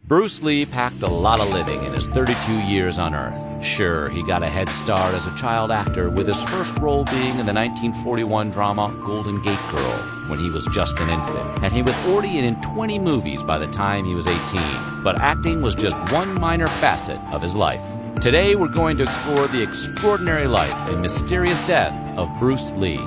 Bruce Lee packed a lot of living in his 32 years on Earth. Sure, he got a head start as a child actor, with his first role being in the 1941 drama Golden Gate Girl when he was just an infant, and he was already in 20 movies by the time he was 18. But acting was just one minor facet of his life. Today we're going to explore the extraordinary life and mysterious death of Bruce Lee.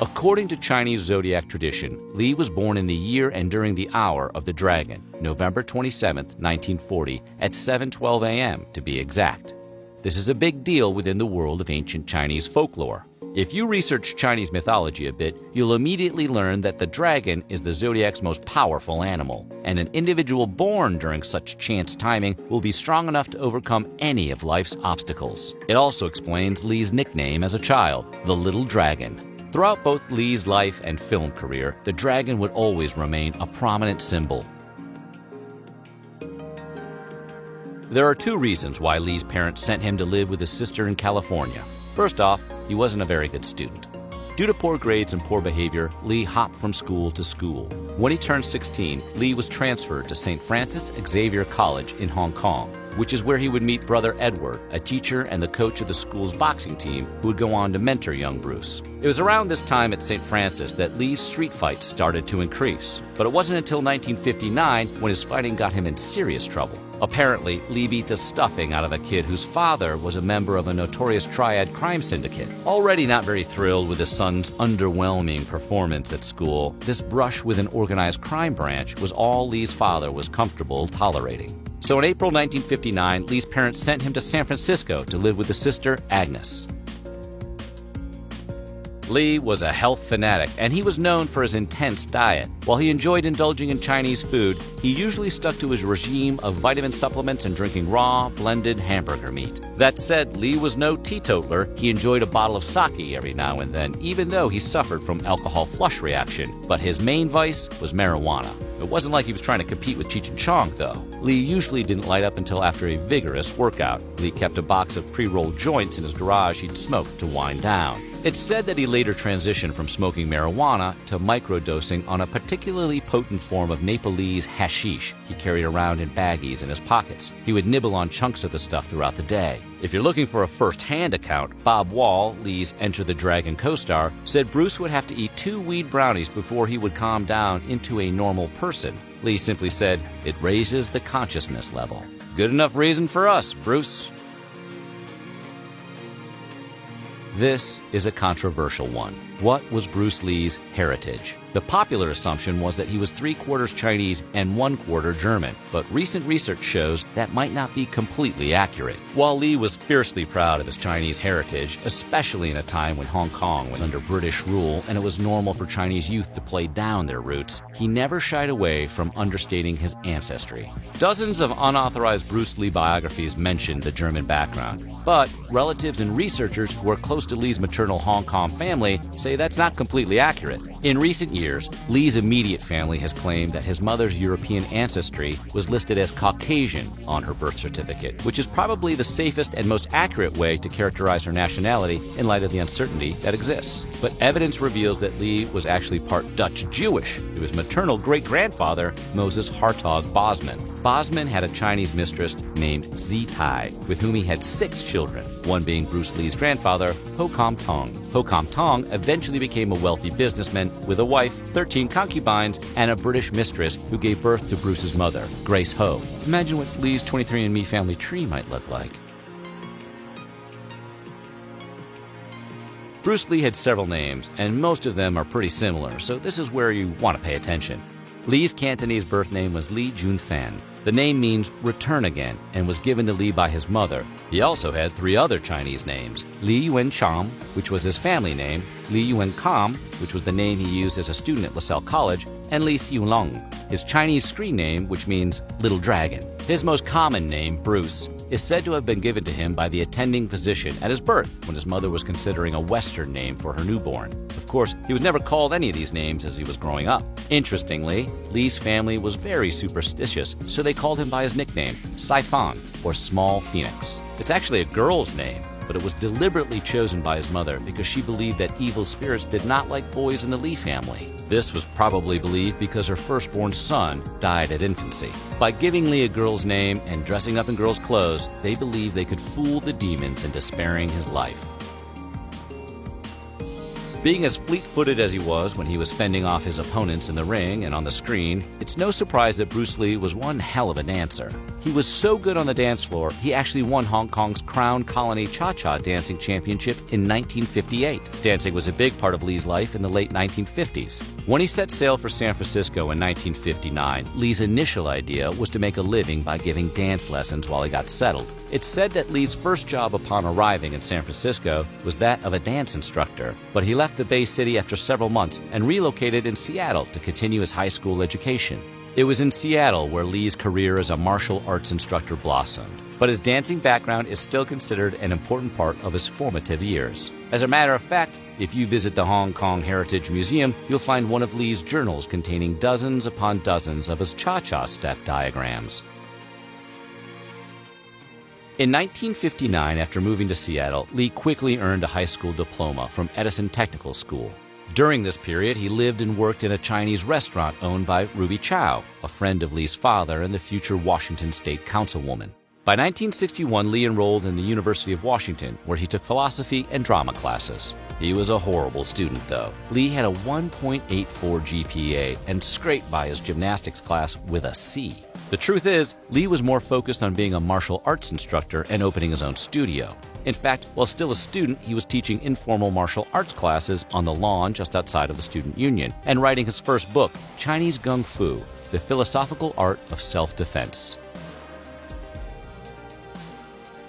According to Chinese zodiac tradition, Lee was born in the year and during the hour of the dragon, November 27, 1940, at 7:12 a.m. to be exact. This is a big deal within the world of ancient Chinese folklore. If you research Chinese mythology a bit, you'll immediately learn that the dragon is the zodiac's most powerful animal, and an individual born during such chance timing will be strong enough to overcome any of life's obstacles. It also explains Lee's nickname as a child, the Little Dragon. Throughout both Lee's life and film career, the dragon would always remain a prominent symbol. There are two reasons why Lee's parents sent him to live with his sister in California. First off, he wasn't a very good student. Due to poor grades and poor behavior, Lee hopped from school to school. When he turned 16, Lee was transferred to St. Francis Xavier College in Hong Kong, which is where he would meet Brother Edward, a teacher and the coach of the school's boxing team who would go on to mentor young Bruce. It was around this time at St. Francis that Lee's street fights started to increase, but it wasn't until 1959 when his fighting got him in serious trouble. Apparently, Lee beat the stuffing out of a kid whose father was a member of a notorious triad crime syndicate. Already not very thrilled with his son's underwhelming performance at school, this brush with an organized crime branch was all Lee's father was comfortable tolerating. So in April 1959, Lee's parents sent him to San Francisco to live with his sister, Agnes. Lee was a health fanatic, and he was known for his intense diet. While he enjoyed indulging in Chinese food, he usually stuck to his regime of vitamin supplements and drinking raw, blended hamburger meat. That said, Lee was no teetotaler. He enjoyed a bottle of sake every now and then, even though he suffered from alcohol flush reaction. But his main vice was marijuana. It wasn't like he was trying to compete with Cheech and Chong, though. Lee usually didn't light up until after a vigorous workout. Lee kept a box of pre-rolled joints in his garage he'd smoke to wind down. It's said that he later transitioned from smoking marijuana to microdosing on a particularly potent form of Nepalese hashish he carried around in baggies in his pockets. He would nibble on chunks of the stuff throughout the day. If you're looking for a first-hand account, Bob Wall, Lee's Enter the Dragon co-star, said Bruce would have to eat 2 weed brownies before he would calm down into a normal person. Lee simply said, "It raises the consciousness level." Good enough reason for us, Bruce. This is a controversial one. What was Bruce Lee's heritage? The popular assumption was that he was 3/4 Chinese and 1/4 German, but recent research shows that might not be completely accurate. While Lee was fiercely proud of his Chinese heritage, especially in a time when Hong Kong was under British rule and it was normal for Chinese youth to play down their roots, he never shied away from understating his ancestry. Dozens of unauthorized Bruce Lee biographies mention the German background, but relatives and researchers who are close to Lee's maternal Hong Kong family say that's not completely accurate. In recent years, Lee's immediate family has claimed that his mother's European ancestry was listed as Caucasian on her birth certificate, which is probably the safest and most accurate way to characterize her nationality in light of the uncertainty that exists. But evidence reveals that Lee was actually part Dutch Jewish through his maternal great-grandfather, Moses Hartog Bosman. Bosman had a Chinese mistress named Zitai, with whom he had 6 children, one being Bruce Lee's grandfather, Ho Kam Tong. Ho Kam Tong eventually became a wealthy businessman with a wife, 13 concubines, and a British mistress who gave birth to Bruce's mother, Grace Ho. Imagine what Lee's 23andMe family tree might look like. Bruce Lee had several names, and most of them are pretty similar, so this is where you want to pay attention. Lee's Cantonese birth name was Lee Junfan. The name means return again and was given to Lee by his mother. He also had 3 other Chinese names: Li Yuen Cham, which was his family name, Li Yuen Kam, which was the name he used as a student at LaSalle College, and Li Xiulong, his Chinese screen name, which means Little Dragon. His most common name, Bruce, is said to have been given to him by the attending physician at his birth when his mother was considering a Western name for her newborn. Of course, he was never called any of these names as he was growing up. Interestingly, Lee's family was very superstitious, so they called him by his nickname, Saifan, or Small Phoenix. It's actually a girl's name, but it was deliberately chosen by his mother because she believed that evil spirits did not like boys in the Lee family. This was probably believed because her firstborn son died at infancy. By giving Lee a girl's name and dressing up in girls' clothes, they believed they could fool the demons into sparing his life. Being as fleet-footed as he was when he was fending off his opponents in the ring and on the screen, it's no surprise that Bruce Lee was one hell of a dancer. He was so good on the dance floor, he actually won Hong Kong's Crown Colony Cha-Cha Dancing Championship in 1958. Dancing was a big part of Lee's life in the late 1950s. When he set sail for San Francisco in 1959, Lee's initial idea was to make a living by giving dance lessons while he got settled. It's said that Lee's first job upon arriving in San Francisco was that of a dance instructor, but he left the Bay City after several months and relocated in Seattle to continue his high school education. It was in Seattle where Lee's career as a martial arts instructor blossomed, but his dancing background is still considered an important part of his formative years. As a matter of fact, if you visit the Hong Kong Heritage Museum, you'll find one of Lee's journals containing dozens upon dozens of his cha-cha step diagrams. In 1959, after moving to Seattle, Lee quickly earned a high school diploma from Edison Technical School. During this period, he lived and worked in a Chinese restaurant owned by Ruby Chow, a friend of Lee's father and the future Washington State Councilwoman. By 1961, Lee enrolled in the University of Washington, where he took philosophy and drama classes. He was a horrible student, though. Lee had a 1.84 GPA and scraped by his gymnastics class with a C. The truth is, Lee was more focused on being a martial arts instructor and opening his own studio. In fact, while still a student, he was teaching informal martial arts classes on the lawn just outside of the Student Union and writing his first book, Chinese Gung Fu, The Philosophical Art of Self-Defense.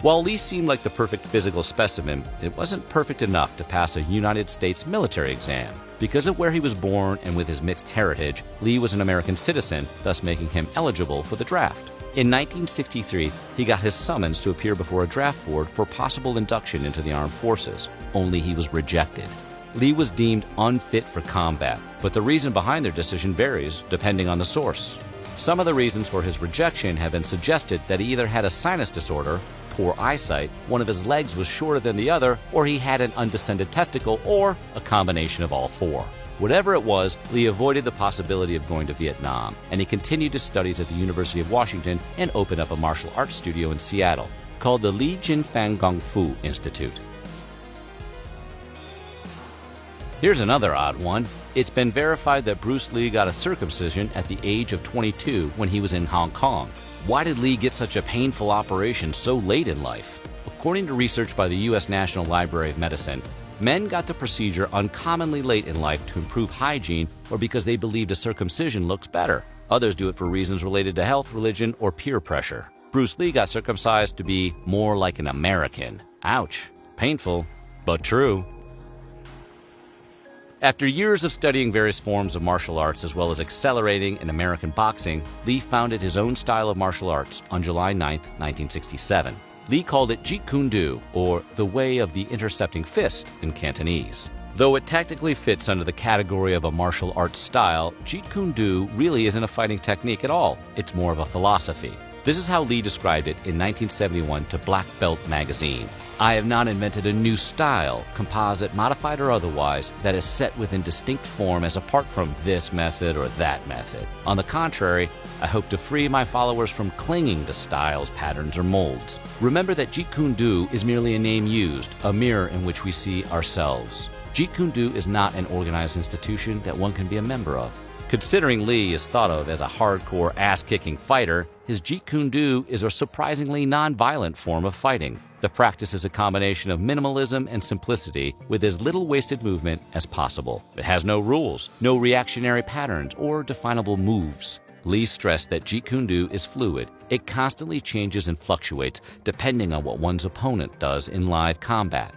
While Lee seemed like the perfect physical specimen, it wasn't perfect enough to pass a United States military exam. Because of where he was born and with his mixed heritage, Lee was an American citizen, thus making him eligible for the draft. In 1963, he got his summons to appear before a draft board for possible induction into the armed forces, only he was rejected. Lee was deemed unfit for combat, but the reason behind their decision varies depending on the source. Some of the reasons for his rejection have been suggested that he either had a sinus disorder, poor eyesight, one of his legs was shorter than the other, or he had an undescended testicle, or a combination of all four. Whatever it was, Lee avoided the possibility of going to Vietnam, and he continued his studies at the University of Washington and opened up a martial arts studio in Seattle called the Lee Jinfang Kung Fu Institute. Here's another odd one. It's been verified that Bruce Lee got a circumcision at the age of 22 when he was in Hong Kong. Why did Lee get such a painful operation so late in life? According to research by the U.S. National Library of Medicine, men got the procedure uncommonly late in life to improve hygiene or because they believed a circumcision looks better. Others do it for reasons related to health, religion, or peer pressure. Bruce Lee got circumcised to be more like an American. Ouch. Painful, but true. After years of studying various forms of martial arts as well as accelerating in American boxing, Lee founded his own style of martial arts on July 9, 1967. Lee called it Jeet Kune Do, or the way of the intercepting fist in Cantonese. Though it technically fits under the category of a martial arts style, Jeet Kune Do really isn't a fighting technique at all. It's more of a philosophy. This is how Lee described it in 1971 to Black Belt magazine. I have not invented a new style, composite, modified or otherwise, that is set within distinct form as apart from this method or that method. On the contrary, I hope to free my followers from clinging to styles, patterns, or molds. Remember that Jeet Kune Do is merely a name used, a mirror in which we see ourselves. Jeet Kune Do is not an organized institution that one can be a member of. Considering Lee is thought of as a hardcore ass-kicking fighter, his Jeet Kune Do is a surprisingly non-violent form of fighting. The practice is a combination of minimalism and simplicity with as little wasted movement as possible. It has no rules, no reactionary patterns, or definable moves. Lee stressed that Jeet Kune Do is fluid. It constantly changes and fluctuates depending on what one's opponent does in live combat.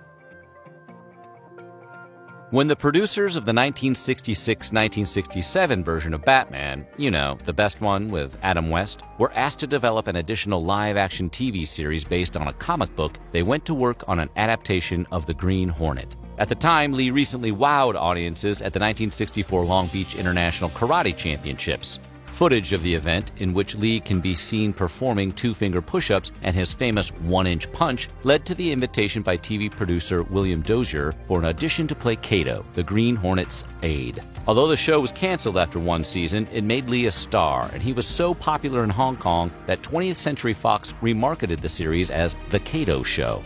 When the producers of the 1966-1967 version of Batman, the best one with Adam West, were asked to develop an additional live-action TV series based on a comic book, they went to work on an adaptation of The Green Hornet. At the time, Lee recently wowed audiences at the 1964 Long Beach International Karate Championships. Footage of the event, in which Lee can be seen performing two-finger push-ups and his famous one-inch punch, led to the invitation by TV producer William Dozier for an audition to play Kato, the Green Hornet's aide. Although the show was canceled after one season, it made Lee a star, and he was so popular in Hong Kong that 20th Century Fox remarketed the series as The Kato Show.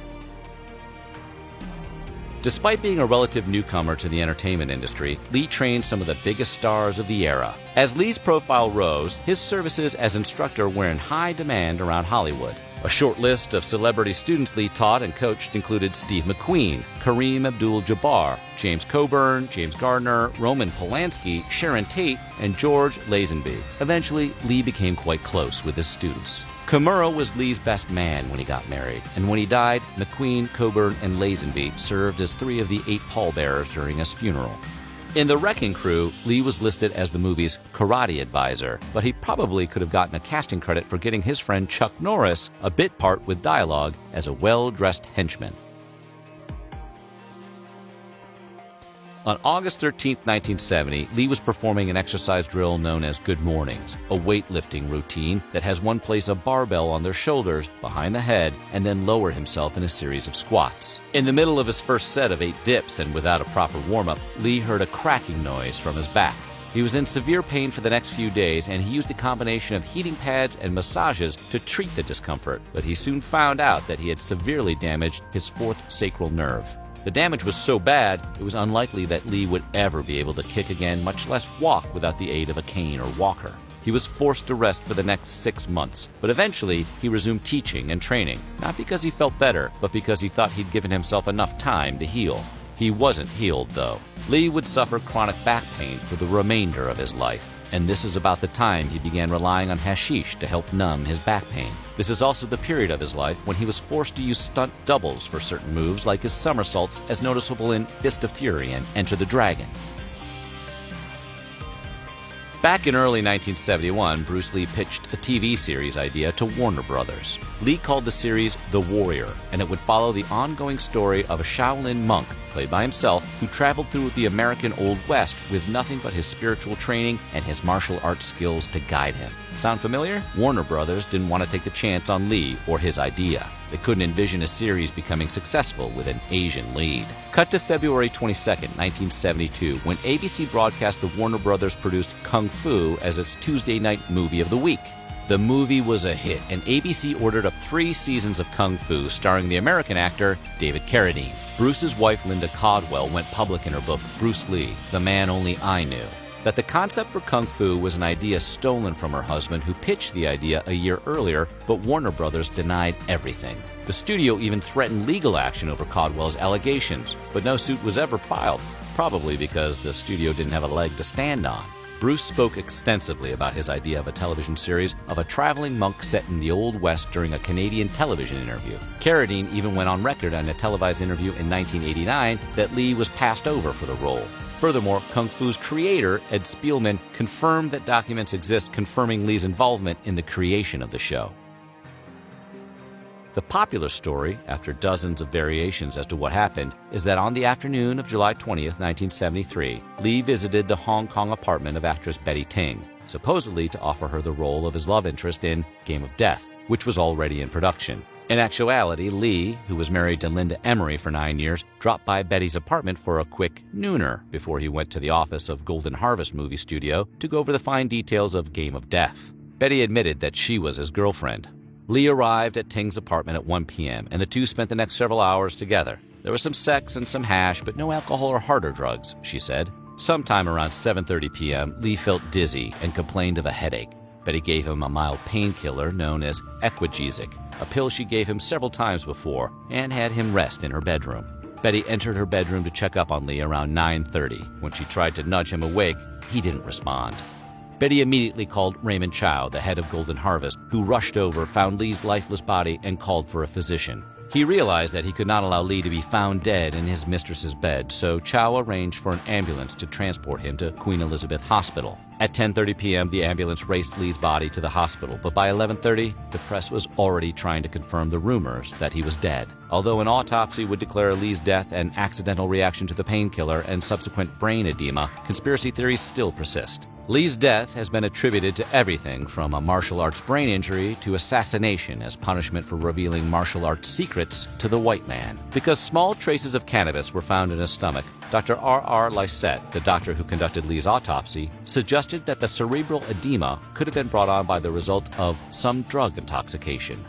Despite being a relative newcomer to the entertainment industry, Lee trained some of the biggest stars of the era. As Lee's profile rose, his services as instructor were in high demand around Hollywood. A short list of celebrity students Lee taught and coached included Steve McQueen, Kareem Abdul-Jabbar, James Coburn, James Gardner, Roman Polanski, Sharon Tate, and George Lazenby. Eventually, Lee became quite close with his students. Kimura was Lee's best man when he got married, and when he died, McQueen, Coburn, and Lazenby served as 3 of the 8 pallbearers during his funeral. In The Wrecking Crew, Lee was listed as the movie's karate advisor, but he probably could have gotten a casting credit for getting his friend Chuck Norris a bit part with dialogue as a well-dressed henchman. On August 13, 1970, Lee was performing an exercise drill known as Good Mornings, a weightlifting routine that has one place a barbell on their shoulders, behind the head, and then lower himself in a series of squats. In the middle of his first set of 8 dips and without a proper warm-up, Lee heard a cracking noise from his back. He was in severe pain for the next few days, and he used a combination of heating pads and massages to treat the discomfort, but he soon found out that he had severely damaged his 4th sacral nerve. The damage was so bad, it was unlikely that Lee would ever be able to kick again, much less walk without the aid of a cane or walker. He was forced to rest for the next 6 months, but eventually he resumed teaching and training, not because he felt better, but because he thought he'd given himself enough time to heal. He wasn't healed, though. Lee would suffer chronic back pain for the remainder of his life, and this is about the time he began relying on hashish to help numb his back pain. This is also the period of his life when he was forced to use stunt doubles for certain moves like his somersaults, as noticeable in Fist of Fury and Enter the Dragon. Back in early 1971, Bruce Lee pitched a TV series idea to Warner Brothers. Lee called the series The Warrior, and it would follow the ongoing story of a Shaolin monk, played by himself, who traveled through the American Old West with nothing but his spiritual training and his martial arts skills to guide him. Sound familiar? Warner Brothers didn't want to take the chance on Lee or his idea. They couldn't envision a series becoming successful with an Asian lead. Cut to February 22, 1972, when ABC broadcast the Warner Brothers produced Kung Fu as its Tuesday night movie of the week. The movie was a hit, and ABC ordered up 3 seasons of Kung Fu, starring the American actor David Carradine. Bruce's wife Linda Caldwell went public in her book Bruce Lee, The Man Only I Knew, that the concept for Kung Fu was an idea stolen from her husband, who pitched the idea a year earlier, but Warner Brothers denied everything. The studio even threatened legal action over Caldwell's allegations, but no suit was ever filed, probably because the studio didn't have a leg to stand on. Bruce spoke extensively about his idea of a television series of a traveling monk set in the Old West during a Canadian television interview. Carradine even went on record in a televised interview in 1989 that Lee was passed over for the role. Furthermore, Kung Fu's creator, Ed Spielman, confirmed that documents exist confirming Lee's involvement in the creation of the show. The popular story, after dozens of variations as to what happened, is that on the afternoon of July 20, 1973, Lee visited the Hong Kong apartment of actress Betty Ting, supposedly to offer her the role of his love interest in Game of Death, which was already in production. In actuality, Lee, who was married to Linda Emery for 9 years, dropped by Betty's apartment for a quick nooner before he went to the office of Golden Harvest Movie Studio to go over the fine details of Game of Death. Betty admitted that she was his girlfriend. Lee arrived at Ting's apartment at 1 p.m., and the two spent the next several hours together. There was some sex and some hash, but no alcohol or harder drugs, she said. Sometime around 7:30 p.m., Lee felt dizzy and complained of a headache. Betty gave him a mild painkiller known as Equagesic, a pill she gave him several times before, and had him rest in her bedroom. Betty entered her bedroom to check up on Lee around 9:30. When she tried to nudge him awake, he didn't respond. Betty immediately called Raymond Chow, the head of Golden Harvest, who rushed over, found Lee's lifeless body, and called for a physician. He realized that he could not allow Lee to be found dead in his mistress's bed, so Chow arranged for an ambulance to transport him to Queen Elizabeth Hospital. At 10:30 p.m., the ambulance raced Lee's body to the hospital, but by 11:30, the press was already trying to confirm the rumors that he was dead. Although an autopsy would declare Lee's death an accidental reaction to the painkiller and subsequent brain edema, conspiracy theories still persist. Lee's death has been attributed to everything from a martial arts brain injury to assassination as punishment for revealing martial arts secrets to the white man. Because small traces of cannabis were found in his stomach, Dr. R.R. Lysette, the doctor who conducted Lee's autopsy, suggested that the cerebral edema could have been brought on by the result of some drug intoxication.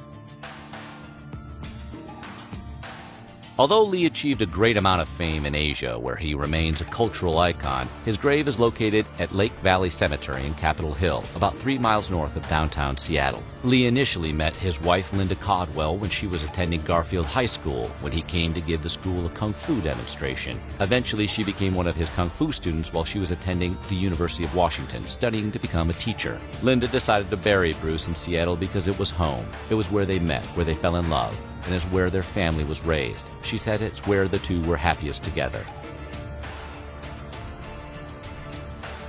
Although Lee achieved a great amount of fame in Asia, where he remains a cultural icon, his grave is located at Lake Valley Cemetery in Capitol Hill, about 3 miles north of downtown Seattle. Lee initially met his wife Linda Caldwell when she was attending Garfield High School when he came to give the school a kung fu demonstration. Eventually, she became one of his kung fu students while she was attending the University of Washington, studying to become a teacher. Linda decided to bury Bruce in Seattle because it was home. It was where they met, where they fell in love, and is where their family was raised. She said it's where the two were happiest together.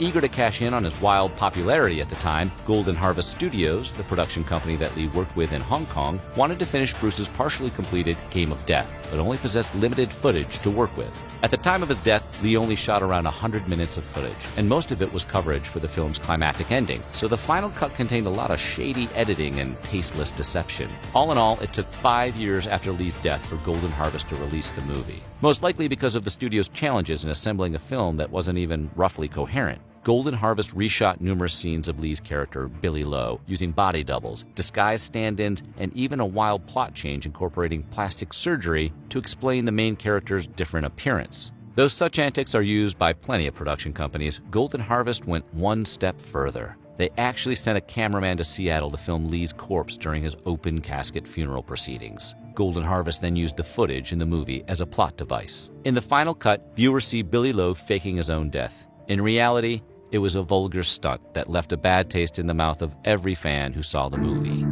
Eager to cash in on his wild popularity at the time, Golden Harvest Studios, the production company that Lee worked with in Hong Kong, wanted to finish Bruce's partially completed Game of Death, but only possessed limited footage to work with. At the time of his death, Lee only shot around 100 minutes of footage, and most of it was coverage for the film's climactic ending, so the final cut contained a lot of shady editing and tasteless deception. All in all, it took 5 years after Lee's death for Golden Harvest to release the movie. Most likely because of the studio's challenges in assembling a film that wasn't even roughly coherent. Golden Harvest reshot numerous scenes of Lee's character, Billy Lowe, using body doubles, disguised stand-ins, and even a wild plot change incorporating plastic surgery to explain the main character's different appearance. Though such antics are used by plenty of production companies, Golden Harvest went one step further. They actually sent a cameraman to Seattle to film Lee's corpse during his open casket funeral proceedings. Golden Harvest then used the footage in the movie as a plot device. In the final cut, viewers see Billy Lowe faking his own death. In reality, it was a vulgar stunt that left a bad taste in the mouth of every fan who saw the movie.